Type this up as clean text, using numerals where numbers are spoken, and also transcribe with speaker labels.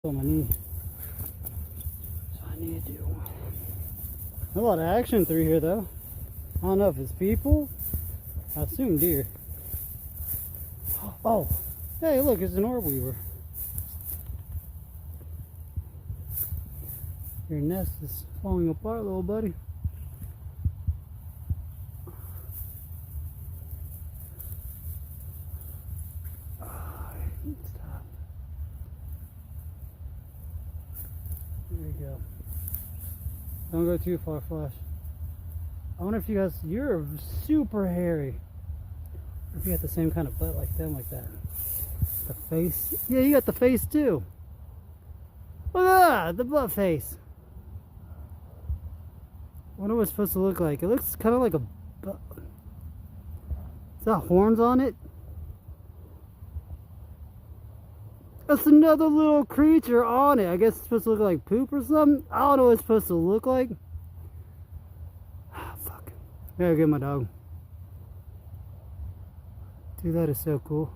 Speaker 1: on my knee. So I need to do. A lot of action through here though. I don't know if it's people. I assume deer. Oh, hey, look, it's an orb weaver. Your nest is falling apart, little buddy. Stop. There you go. Don't go too far, Flash. I wonder if you guys, you're super hairy. Or if you got the same kind of butt like them, like that. The face. Yeah, you got the face too. Look at that, the butt face. I wonder what it's supposed to look like. It looks kind of like a butt. Is that horns on it? That's another little creature on it. I guess it's supposed to look like poop or something. I don't know what it's supposed to look like. Ah, fuck. I gotta get my dog. Dude, that is so cool.